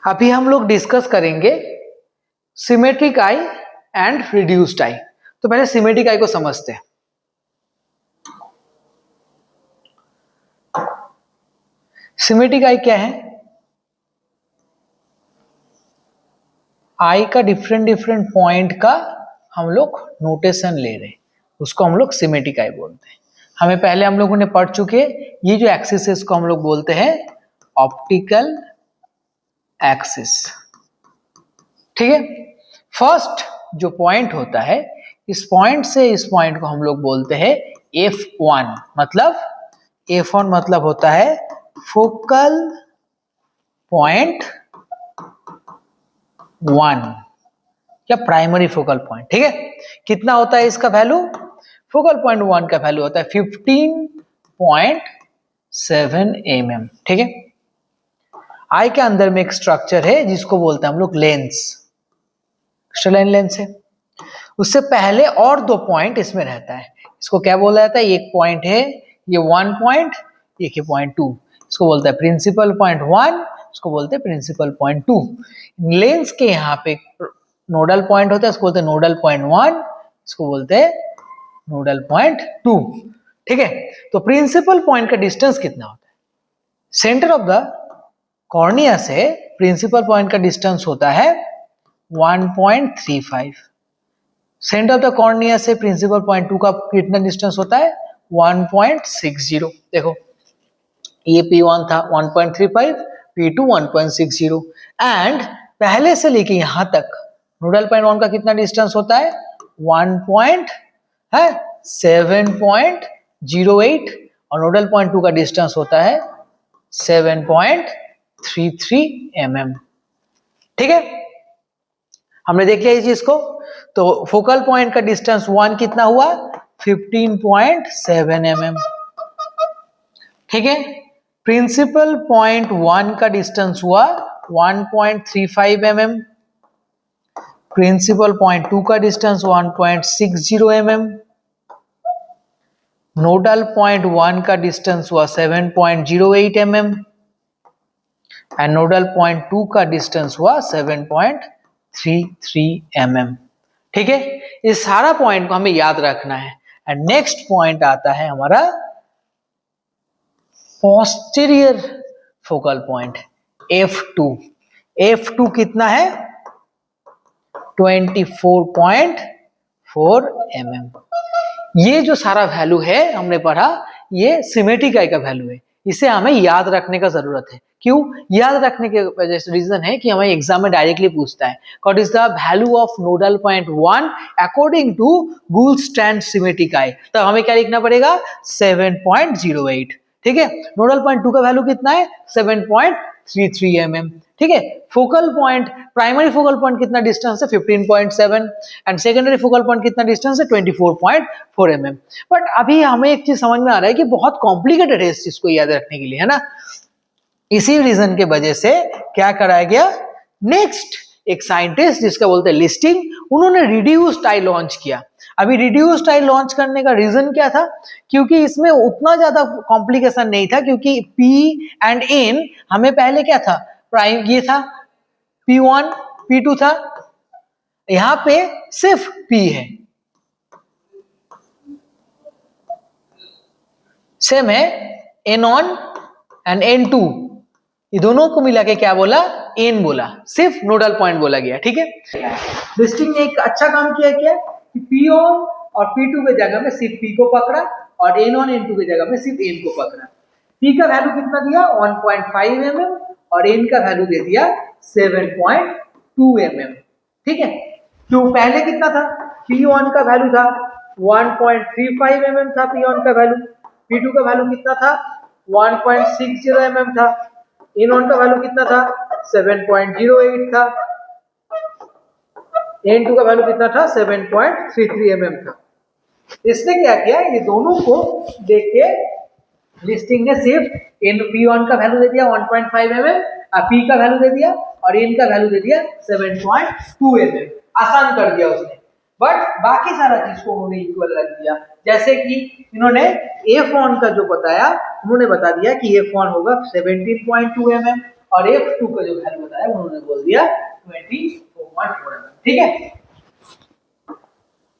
अभी हम लोग डिस्कस करेंगे सिमेट्रिक आई एंड रिड्यूस्ड आई। तो पहले सिमेट्रिक आई को समझते हैं। सिमेट्रिक आई क्या है? आई का डिफरेंट डिफरेंट पॉइंट का हम लोग नोटेशन ले रहे हैं, उसको हम लोग सिमेट्रिक आई बोलते हैं। हमें पहले हम लोगों ने पढ़ चुके, ये जो एक्सिस है इसको हम लोग बोलते हैं ऑप्टिकल एक्सिस। ठीक है, फर्स्ट जो पॉइंट होता है, इस पॉइंट से इस पॉइंट को हम लोग बोलते हैं F1। मतलब F1 मतलब होता है फोकल पॉइंट 1 या प्राइमरी फोकल पॉइंट। ठीक है, कितना होता है इसका वैल्यू? फोकल पॉइंट 1 का वैल्यू होता है 15.7 mm। ठीक है, आई के अंदर में एक स्ट्रक्चर है जिसको बोलते हैं हम लोग लेंस, क्रिस्टलाइन लेंस है। उससे पहले और दो पॉइंट इसमें रहता है, इसको क्या बोला जाता है? एक पॉइंट है ये 1 पॉइंट, एक है पॉइंट 2, इसको बोलते हैं प्रिंसिपल पॉइंट 1, इसको बोलते हैं प्रिंसिपल पॉइंट 2। लेंस के यहाँ पे नोडल पॉइंट होता है, इसको बोलते हैं नोडल पॉइंट 1, इसको बोलते हैं नोडल पॉइंट 2। ठीक है, तो प्रिंसिपल पॉइंट का डिस्टेंस कितना होता है? सेंटर ऑफ द कॉर्निया से प्रिंसिपल पॉइंट का डिस्टेंस होता है 1.35। सेंटर ऑफ द कॉर्निया से प्रिंसिपल पॉइंट 2 का कितना डिस्टेंस होता है? 1.60। देखो ये P1 था 1.35, P2 1.60 एंड पहले से लेके यहां तक नोडल पॉइंट 1 का कितना डिस्टेंस होता है? 7.08 और नोडल पॉइंट 2 का डिस्टेंस होता है 7.33 mm। ठीक है, हमने देख लिया इस चीज को। तो फोकल पॉइंट का डिस्टेंस 1 कितना हुआ? 15.7 mm। ठीक है, प्रिंसिपल पॉइंट 1 का डिस्टेंस हुआ 1.35 mm, प्रिंसिपल पॉइंट 2 का डिस्टेंस 1.60 mm, नोडल पॉइंट 1 का डिस्टेंस हुआ 7.08 mm एंड नोडल पॉइंट 2 का डिस्टेंस हुआ 7.33 mm। ठीक है, इस सारा पॉइंट को हमें याद रखना है। एंड नेक्स्ट पॉइंट आता है हमारा posterior focal point F2। F2 कितना है? 24.4 mm। ये जो सारा वैल्यू है हमने पढ़ा, ये सिमेट्रिक आई का वैल्यू है, इसे हमें याद रखने का जरूरत है। क्यों याद रखने के वजह से? रीजन है कि हमें एग्जाम में डायरेक्टली पूछता है what is the value of nodal point 1 according to Gullstrand's schematic eye. तब हमें क्या लिखना पड़ेगा? 7.08। ठीक है, नोडल पॉइंट 2 का वैल्यू कितना है? 7.33 mm। ठीक है, focal point, primary focal point कितना डिस्टेंस है? 15.7 एंड सेकेंडरी फोकल पॉइंट कितना डिस्टेंस है? 24.4 mm। बट अभी हमें एक चीज समझ में आ रहा है कि बहुत कॉम्प्लिकेटेड है इस चीज को याद रखने के लिए, है ना। इसी रीजन के वजह से क्या कराया गया, नेक्स्ट एक साइंटिस्ट जिसका बोलते हैं लिस्टिंग, उन्होंने रिड्यूस्ड आई लॉन्च किया। अभी रिड्यूस्ड आई लॉन्च करने का रीजन क्या था? क्योंकि इसमें उतना ज्यादा कॉम्प्लिकेशन नहीं था, क्योंकि P एंड N हमें पहले क्या था, प्राइम ये था P1 P2 था, यहां पे सिर्फ P है, सेम है N1 एंड N2, ये दोनों को मिला के क्या बोला? N बोला, सिर्फ नोडल पॉइंट बोला गया। ठीक है, लिस्टिंग ने एक अच्छा काम किया क्या कि P1 और P2 के जगह में सिर्फ P को पकड़ा और N1 N2 के जगह में सिर्फ N को पकड़ा। P का वैल्यू कितना दिया? 1.5 mm और N का वैल्यू दे दिया 7.2 mm। ठीक है, तो पहले कितना था? P1 का वैल्यू था 1.35 mm था P1 का वैल्यू, P2 का वैल्यू कितना था? 1.60 mm था, N1 का वैल्यू कितना था? 7.08 था, N2 का वैल्यू कितना था? 7.33 mm था। इसने क्या किया, ये दोनों को देख के लिस्टिंग ने सिर्फ P1 का वैल्यू दे दिया 1.5 mm, P का वैल्यू दे दिया और N का वैल्यू दे दिया 7.2 mm। आसान कर दिया उसने, बट बाकी सारा चीज को उन्होंने इक्वल रख दिया। जैसे कि इन्होंने F1 का जो बताया, उन्होंने बता दिया कि F1 होगा 17.2 mm और F2 का जो वैल्यू बताया उन्होंने बोल दिया 24.4 mm। ठीक है,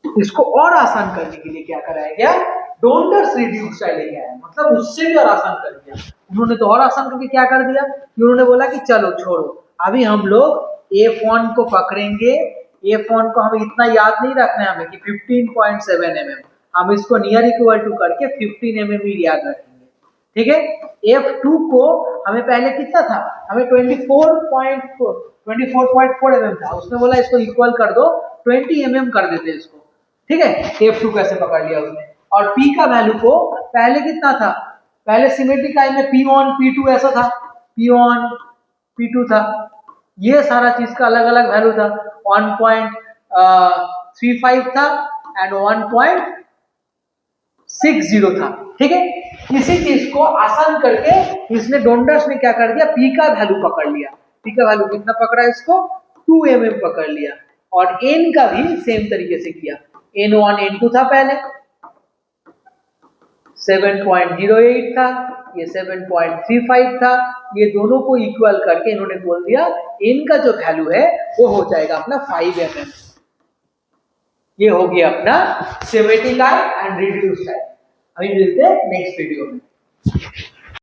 इसको और आसान करने के लिए क्या कराया गया, डोंटर्स रिड्यूस टाइप लेके आया, मतलब उससे भी और आसान कर दिया उन्होंने। तो और आसान करके क्या कर दिया कि उन्होंने बोला कि चलो छोड़ो, अभी हम लोग F1 को पकड़ेंगे। F1 को हमें इतना याद नहीं रखना है हमें कि 15.7 mm, हम इसको नियर इक्वल टू करके 15 mm ही याद रखेंगे। ठीक है, F2 को हमें पहले कितना था, हमें 24.4 mm था, उसने बोला इसको इक्वल कर दो 20 mm कर देते इसको। ठीक है, F2 कैसे पकड़ लिया उसने। और P का वैल्यू को पहले कितना था, पहले सिमेट्रिक आई में P1 P2 ऐसा था, P1 P2 था, ये सारा चीज का अलग अलग वैल्यू था, 1.35 था एंड 1.60 था। ठीक है, इसी चीज को आसान करके इसने डोंडर्स ने क्या कर दिया, P का वैल्यू पकड़ लिया। P का वैल्यू कितना पकड़ा इसको, 2 mm पकड़ लिया। और N का भी सेम तरीके से किया, N1 N2 था पहले 7.08 था, ये 7.35 था, ये दोनों को इक्वल करके इन्होंने बोल दिया N का जो वैल्यू है वो हो जाएगा अपना 5 mm। ये हो गया अपना सिमेट्रिक आई एंड रिड्यूस्ड आई। अभी मिलते हैं नेक्स्ट वीडियो में।